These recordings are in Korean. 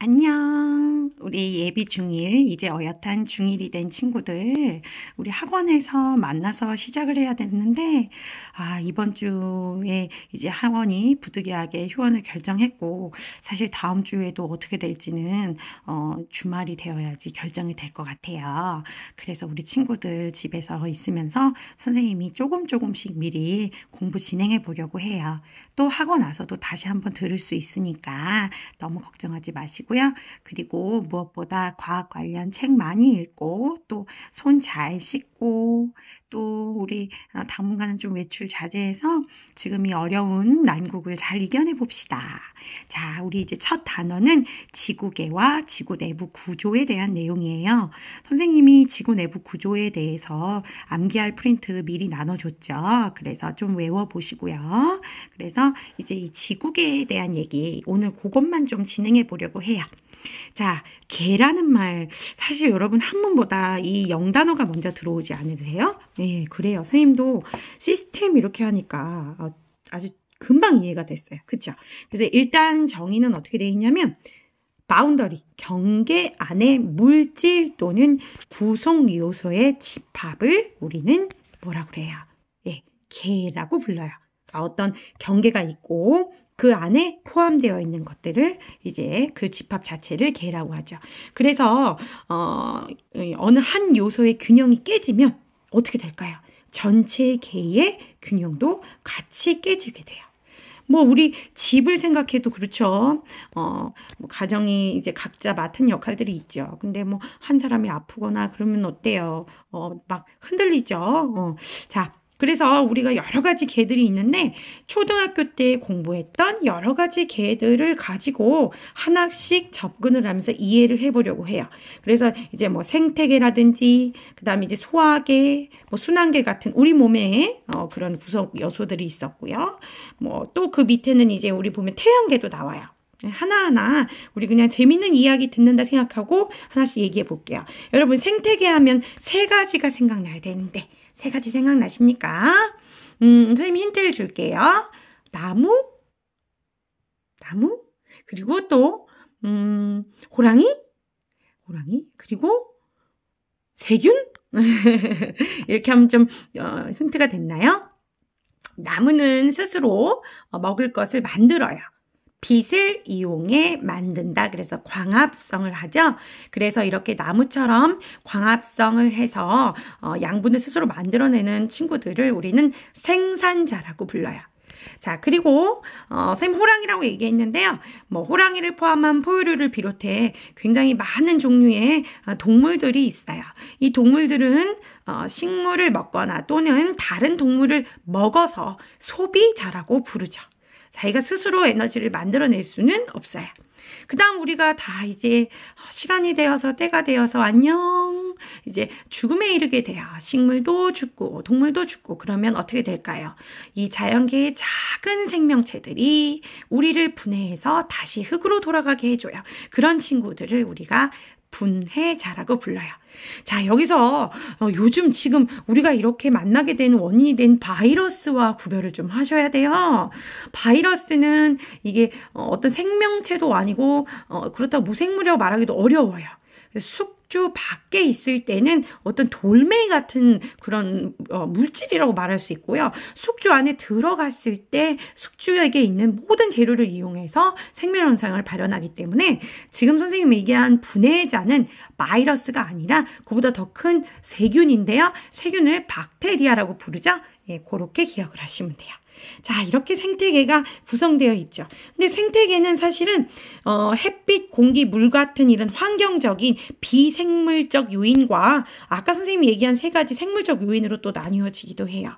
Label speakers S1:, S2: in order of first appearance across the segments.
S1: 안녕. 우리 예비 중1, 이제 어엿한 중1이 된 친구들, 우리 학원에서 만나서 시작을 해야 됐는데, 이번 주에 이제 학원이 부득이하게 휴원을 결정했고, 사실 다음 주에도 어떻게 될지는, 주말이 되어야지 결정이 될 것 같아요. 그래서 우리 친구들 집에서 있으면서 선생님이 조금씩 미리 공부 진행해 보려고 해요. 또 하고 나서도 다시 한번 들을 수 있으니까 너무 걱정하지 마시고요. 그리고 무엇보다 과학 관련 책 많이 읽고 또 손 잘 씻고 또 우리 당분간은 좀 외출 자제해서 지금 이 어려운 난국을 잘 이겨내 봅시다. 자, 우리 이제 첫 단어는 지구계와 지구 내부 구조에 대한 내용이에요. 선생님이 지구 내부 구조에 대해서 암기할 프린트 미리 나눠줬죠. 그래서 좀 외워보시고요. 그래서 이제 이 지구계에 대한 얘기 오늘 그것만 좀 진행해 보려고 해요. 자, 개라는 말 사실 여러분 한문보다 이 영단어가 먼저 들어오지 않으세요? 네, 그래요. 선생님도 시스템 이렇게 하니까 아주 금방 이해가 됐어요. 그쵸? 그래서 일단 정의는 어떻게 되어 있냐면 바운더리, 경계 안에 물질 또는 구성 요소의 집합을 우리는 뭐라고 그래요? 예, 개라고 불러요. 어떤 경계가 있고 그 안에 포함되어 있는 것들을 이제 그 집합 자체를 개라고 하죠. 그래서 어느 한 요소의 균형이 깨지면 어떻게 될까요? 전체 개의 균형도 같이 깨지게 돼요. 뭐 우리 집을 생각해도 그렇죠. 뭐 가정이 이제 각자 맡은 역할들이 있죠. 근데 뭐 한 사람이 아프거나 그러면 어때요? 막 흔들리죠. 자. 그래서 우리가 여러 가지 개들이 있는데 초등학교 때 공부했던 여러 가지 개들을 가지고 하나씩 접근을 하면서 이해를 해보려고 해요. 그래서 이제 뭐 생태계라든지 그다음에 이제 소화계, 뭐 순환계 같은 우리 몸에 그런 구성 요소들이 있었고요. 뭐 또 그 밑에는 이제 우리 보면 태양계도 나와요. 하나하나 우리 그냥 재밌는 이야기 듣는다 생각하고 하나씩 얘기해 볼게요. 여러분 생태계 하면 세 가지가 생각나야 되는데 세 가지 생각나십니까? 선생님이 힌트를 줄게요. 나무, 그리고 또 호랑이, 그리고 세균? 이렇게 하면 좀 힌트가 됐나요? 나무는 스스로 먹을 것을 만들어요. 빛을 이용해 만든다. 그래서 광합성을 하죠. 그래서 이렇게 나무처럼 광합성을 해서 양분을 스스로 만들어내는 친구들을 우리는 생산자라고 불러요. 자, 그리고 선생님 호랑이라고 얘기했는데요. 뭐 호랑이를 포함한 포유류를 비롯해 굉장히 많은 종류의 동물들이 있어요. 이 동물들은 식물을 먹거나 또는 다른 동물을 먹어서 소비자라고 부르죠. 자기가 스스로 에너지를 만들어낼 수는 없어요. 그 다음 우리가 다 이제 시간이 되어서 때가 되어서 안녕 이제 죽음에 이르게 돼요. 식물도 죽고 동물도 죽고 그러면 어떻게 될까요? 이 자연계의 작은 생명체들이 우리를 분해해서 다시 흙으로 돌아가게 해줘요. 그런 친구들을 우리가 분해자라고 불러요. 자, 여기서 요즘 지금 우리가 이렇게 만나게 된 원인이 된 바이러스와 구별을 좀 하셔야 돼요. 바이러스는 이게 어떤 생명체도 아니고 그렇다고 무생물이라고 말하기도 어려워요. 숙주 밖에 있을 때는 어떤 돌멩이 같은 그런 물질이라고 말할 수 있고요. 숙주 안에 들어갔을 때 숙주에게 있는 모든 재료를 이용해서 생명 현상을 발현하기 때문에 지금 선생님이 얘기한 분해자는 바이러스가 아니라 그보다 더 큰 세균인데요. 세균을 박테리아라고 부르죠. 예, 그렇게 기억을 하시면 돼요. 자, 이렇게 생태계가 구성되어 있죠. 근데 생태계는 사실은 햇빛, 공기, 물 같은 이런 환경적인 비생물적 요인과 아까 선생님이 얘기한 세 가지 생물적 요인으로 또 나뉘어지기도 해요.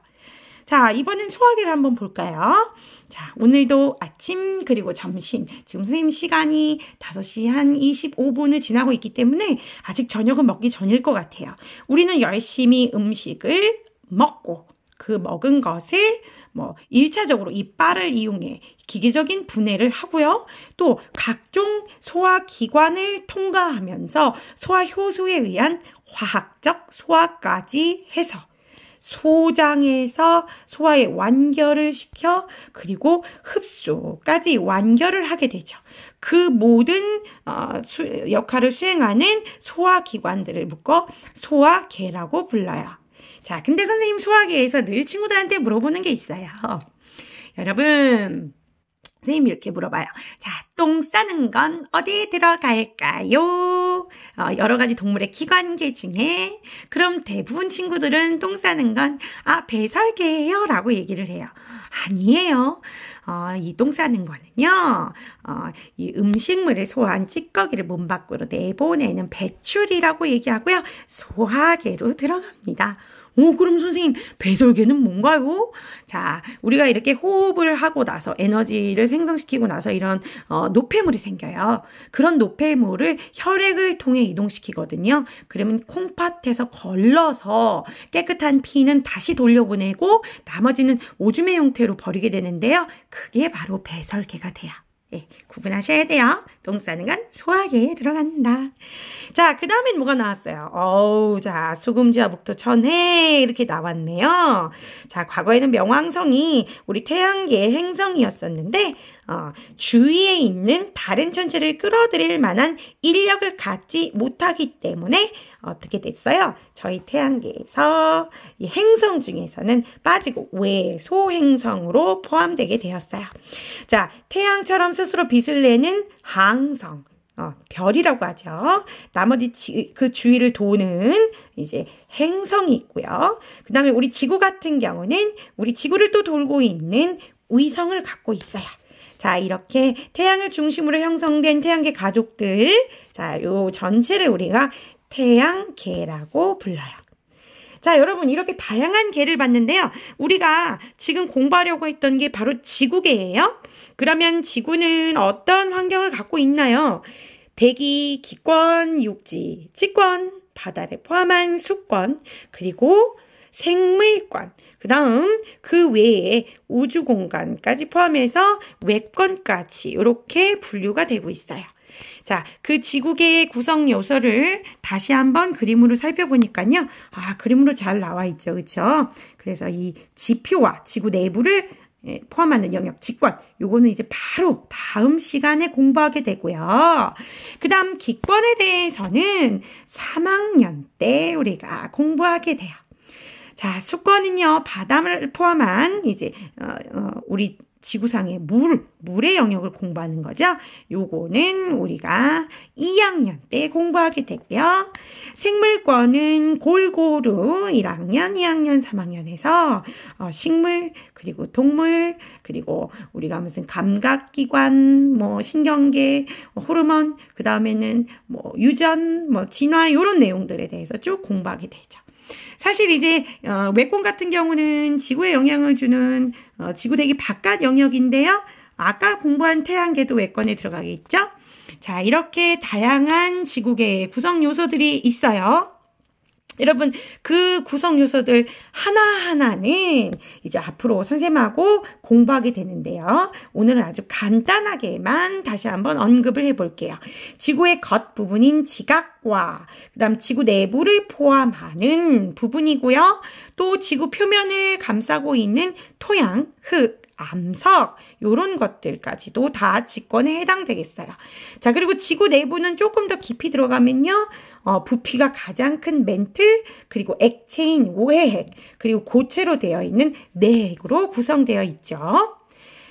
S1: 자, 이번엔 소화기를 한번 볼까요? 자, 오늘도 아침 그리고 점심 지금 선생님 시간이 5시 한 25분을 지나고 있기 때문에 아직 저녁은 먹기 전일 것 같아요. 우리는 열심히 음식을 먹고 그 먹은 것을 뭐 1차적으로 이빨을 이용해 기계적인 분해를 하고요. 또 각종 소화기관을 통과하면서 소화효소에 의한 화학적 소화까지 해서 소장에서 소화의 완결을 시켜 그리고 흡수까지 완결을 하게 되죠. 그 모든 역할을 수행하는 소화기관들을 묶어 소화계라고 불러요. 자, 근데 선생님 소화계에서 늘 친구들한테 물어보는 게 있어요. 여러분, 선생님이 이렇게 물어봐요. 자, 똥 싸는 건 어디에 들어갈까요? 여러 가지 동물의 기관계 중에 그럼 대부분 친구들은 똥 싸는 건 배설계예요 라고 얘기를 해요. 아니에요. 이 똥 싸는 거는요, 이 음식물을 소화한 찌꺼기를 몸 밖으로 내보내는 배출이라고 얘기하고요. 소화계로 들어갑니다. 그럼 선생님, 배설계는 뭔가요? 자, 우리가 이렇게 호흡을 하고 나서 에너지를 생성시키고 나서 이런 노폐물이 생겨요. 그런 노폐물을 혈액을 통해 이동시키거든요. 그러면 콩팥에서 걸러서 깨끗한 피는 다시 돌려보내고 나머지는 오줌의 형태로 버리게 되는데요. 그게 바로 배설계가 돼요. 네, 구분하셔야 돼요. 똥 싸는 건 소화계에 들어간다. 자, 그 다음엔 뭐가 나왔어요? 자, 수금지와 북토 천해 이렇게 나왔네요. 자, 과거에는 명왕성이 우리 태양계의 행성이었었는데 주위에 있는 다른 천체를 끌어들일 만한 인력을 갖지 못하기 때문에 어떻게 됐어요? 저희 태양계에서 이 행성 중에서는 빠지고 외소행성으로 포함되게 되었어요. 자, 태양처럼 스스로 빛을 내는 항성, 별이라고 하죠. 나머지 그 주위를 도는 이제 행성이 있고요. 그 다음에 우리 지구 같은 경우는 우리 지구를 또 돌고 있는 위성을 갖고 있어요. 자, 이렇게 태양을 중심으로 형성된 태양계 가족들, 자, 요 전체를 우리가 태양계라고 불러요. 자, 여러분 이렇게 다양한 계를 봤는데요. 우리가 지금 공부하려고 했던 게 바로 지구계예요. 그러면 지구는 어떤 환경을 갖고 있나요? 대기, 기권, 육지, 지권, 바다를 포함한 수권, 그리고 생물권, 그 다음 그 외에 우주공간까지 포함해서 외권까지 이렇게 분류가 되고 있어요. 자, 그 지구계의 구성 요소를 다시 한번 그림으로 살펴보니까요. 그림으로 잘 나와 있죠. 그렇죠? 그래서 이 지표와 지구 내부를 포함하는 영역, 직권, 요거는 이제 바로 다음 시간에 공부하게 되고요. 그 다음 기권에 대해서는 3학년 때 우리가 공부하게 돼요. 자, 수권은요, 바다를 포함한 이제 우리 지구상의 물의 영역을 공부하는 거죠. 요거는 우리가 2학년 때 공부하게 되고요. 생물권은 골고루 1학년, 2학년, 3학년에서 식물, 그리고 동물, 그리고 우리가 무슨 감각기관, 신경계, 호르몬, 그 다음에는 유전, 진화 이런 내용들에 대해서 쭉 공부하게 되죠. 사실 이제 외권 같은 경우는 지구에 영향을 주는 지구 대기 바깥 영역인데요. 아까 공부한 태양계도 외권에 들어가겠죠. 자, 이렇게 다양한 지구계의 구성 요소들이 있어요. 여러분, 그 구성 요소들 하나하나는 이제 앞으로 선생님하고 공부하게 되는데요. 오늘은 아주 간단하게만 다시 한번 언급을 해볼게요. 지구의 겉부분인 지각과 그다음 지구 내부를 포함하는 부분이고요. 또 지구 표면을 감싸고 있는 토양, 흙, 암석 이런 것들까지도 다 직권에 해당되겠어요. 자, 그리고 지구 내부는 조금 더 깊이 들어가면요. 부피가 가장 큰 멘틀, 그리고 액체인 오해핵, 그리고 고체로 되어 있는 내핵으로 구성되어 있죠.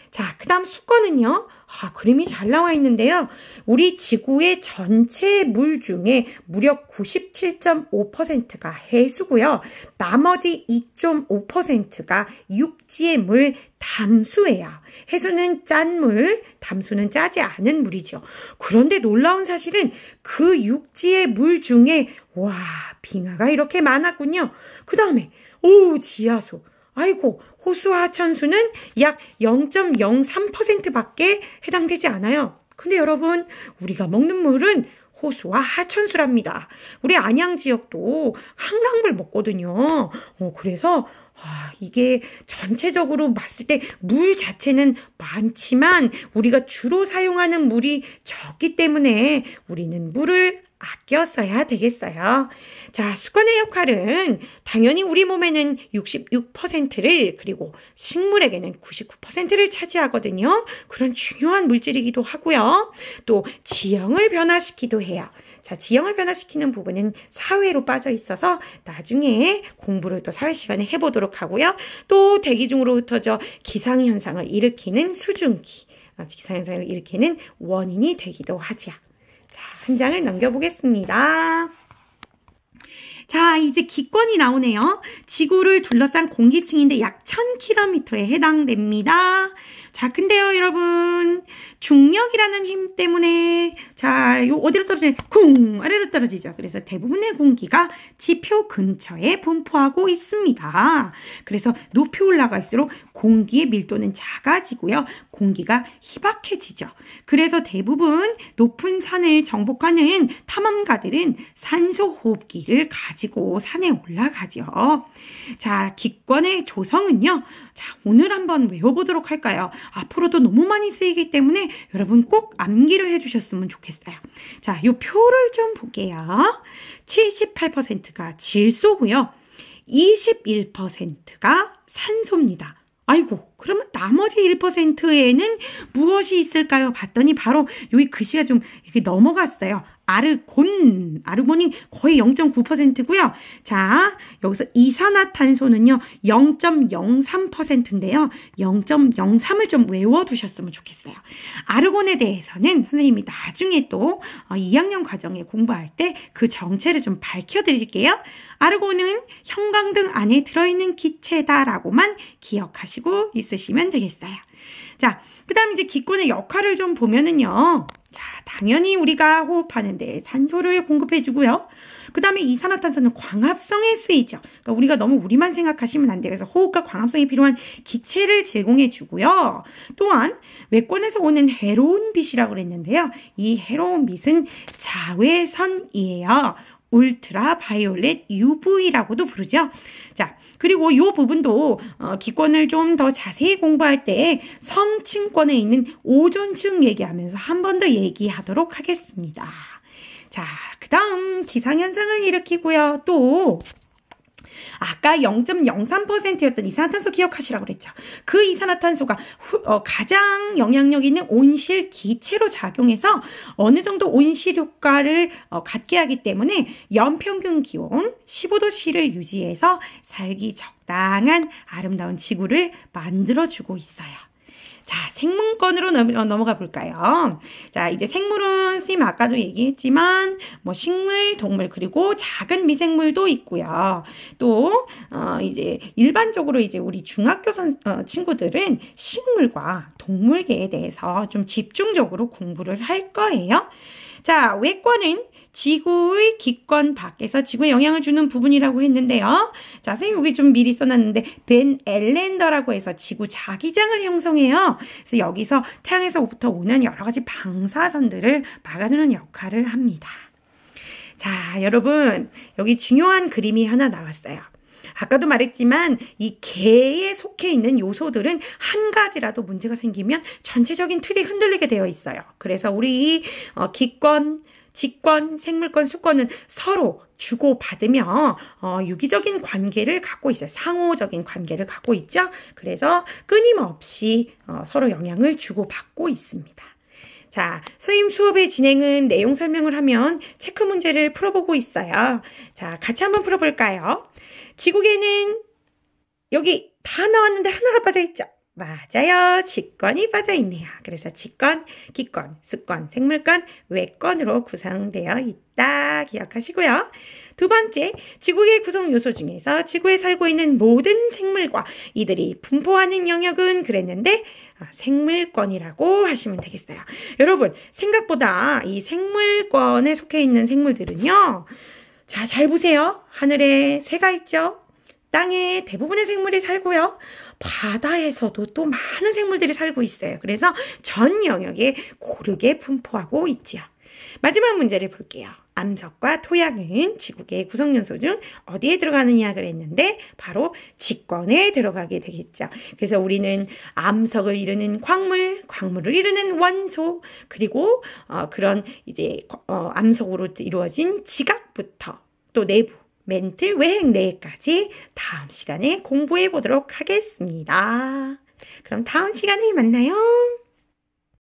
S1: 자, 그 다음 수권은요. 그림이 잘 나와 있는데요. 우리 지구의 전체 물 중에 무려 97.5%가 해수고요. 나머지 2.5%가 육지의 물 담수예요. 해수는 짠 물, 담수는 짜지 않은 물이죠. 그런데 놀라운 사실은 그 육지의 물 중에 빙하가 이렇게 많았군요. 그 다음에 지하수. 아이고, 호수와 하천수는 약 0.03%밖에 해당되지 않아요. 근데 여러분, 우리가 먹는 물은 호수와 하천수랍니다. 우리 안양 지역도 한강물 먹거든요. 그래서 이게 전체적으로 봤을 때 물 자체는 많지만 우리가 주로 사용하는 물이 적기 때문에 우리는 물을 아껴 써야 되겠어요. 자, 수건의 역할은 당연히 우리 몸에는 66%를 그리고 식물에게는 99%를 차지하거든요. 그런 중요한 물질이기도 하고요. 또 지형을 변화시키기도 해요. 자, 지형을 변화시키는 부분은 사회로 빠져 있어서 나중에 공부를 또 사회 시간에 해보도록 하고요. 또 대기 중으로 흩어져 기상현상을 일으키는 수증기, 기상현상을 일으키는 원인이 되기도 하죠. 자, 한 장을 넘겨보겠습니다. 자, 이제 기권이 나오네요. 지구를 둘러싼 공기층인데 약 1000km에 해당됩니다. 자, 근데요, 여러분, 중력이라는 힘 때문에, 자, 요 어디로 떨어지냐? 쿵! 아래로 떨어지죠. 그래서 대부분의 공기가 지표 근처에 분포하고 있습니다. 그래서 높이 올라갈수록 공기의 밀도는 작아지고요. 공기가 희박해지죠. 그래서 대부분 높은 산을 정복하는 탐험가들은 산소 호흡기를 가지고 산에 올라가죠. 자, 기권의 조성은요. 자, 오늘 한번 외워보도록 할까요? 앞으로도 너무 많이 쓰이기 때문에 여러분 꼭 암기를 해주셨으면 좋겠어요. 자, 요 표를 좀 볼게요. 78%가 질소고요. 21%가 산소입니다. 아이고, 그러면 나머지 1%에는 무엇이 있을까요? 봤더니 바로 여기 글씨가 좀 이렇게 넘어갔어요. 아르곤이 거의 0.9%고요. 자, 여기서 이산화탄소는요, 0.03%인데요. 0.03을 좀 외워두셨으면 좋겠어요. 아르곤에 대해서는 선생님이 나중에 또 2학년 과정에 공부할 때 그 정체를 좀 밝혀드릴게요. 아르곤은 형광등 안에 들어있는 기체다라고만 기억하시고 있으시면 되겠어요. 자, 그 다음 이제 기권의 역할을 좀 보면은요. 자, 당연히 우리가 호흡하는데 산소를 공급해주고요. 그 다음에 이산화탄소는 광합성에 쓰이죠. 그러니까 우리가 너무 우리만 생각하시면 안 돼요. 그래서 호흡과 광합성이 필요한 기체를 제공해주고요. 또한 외권에서 오는 해로운 빛이라고 그랬는데요. 이 해로운 빛은 자외선이에요. 울트라 바이올렛 UV라고도 부르죠. 자, 그리고 이 부분도 기권을 좀 더 자세히 공부할 때 성층권에 있는 오존층 얘기하면서 한 번 더 얘기하도록 하겠습니다. 자, 그 다음 기상현상을 일으키고요. 또 아까 0.03%였던 이산화탄소 기억하시라고 그랬죠. 그 이산화탄소가 가장 영향력 있는 온실 기체로 작용해서 어느 정도 온실 효과를 갖게 하기 때문에 연평균 기온 15도씨를 유지해서 살기 적당한 아름다운 지구를 만들어주고 있어요. 자, 생물권으로 넘어가 볼까요? 자, 이제 생물은 선생님 아까도 얘기했지만 뭐 식물, 동물 그리고 작은 미생물도 있고요. 또 이제 일반적으로 이제 우리 중학교 친구들은 식물과 동물계에 대해서 좀 집중적으로 공부를 할 거예요. 자, 외권은 지구의 기권 밖에서 지구에 영향을 주는 부분이라고 했는데요. 자, 선생님 여기 좀 미리 써놨는데 벤 앨런더라고 해서 지구 자기장을 형성해요. 그래서 여기서 태양에서부터 오는 여러 가지 방사선들을 막아주는 역할을 합니다. 자, 여러분 여기 중요한 그림이 하나 나왔어요. 아까도 말했지만 이 개에 속해 있는 요소들은 한 가지라도 문제가 생기면 전체적인 틀이 흔들리게 되어 있어요. 그래서 우리 기권, 직권, 생물권, 수권은 서로 주고받으며 유기적인 관계를 갖고 있어요. 상호적인 관계를 갖고 있죠. 그래서 끊임없이 서로 영향을 주고받고 있습니다. 자, 선생님 수업의 진행은 내용 설명을 하면 체크 문제를 풀어보고 있어요. 자, 같이 한번 풀어볼까요? 지구계는 여기 다 나왔는데 하나가 빠져있죠? 맞아요. 직권이 빠져있네요. 그래서 직권, 기권, 수권, 생물권, 외권으로 구성되어 있다. 기억하시고요. 두 번째, 지구의 구성 요소 중에서 지구에 살고 있는 모든 생물과 이들이 분포하는 영역은 그랬는데 생물권이라고 하시면 되겠어요. 여러분, 생각보다 이 생물권에 속해 있는 생물들은요. 자, 잘 보세요. 하늘에 새가 있죠? 땅에 대부분의 생물이 살고요. 바다에서도 또 많은 생물들이 살고 있어요. 그래서 전 영역에 고르게 분포하고 있지요. 마지막 문제를 볼게요. 암석과 토양은 지구계의 구성요소 중 어디에 들어가느냐 그랬는데 바로 직권에 들어가게 되겠죠. 그래서 우리는 암석을 이루는 광물, 광물을 이루는 원소, 그리고 그런 이제 암석으로 이루어진 지각부터 또 내부, 멘틀, 외핵, 내핵까지 다음 시간에 공부해 보도록 하겠습니다. 그럼 다음 시간에 만나요.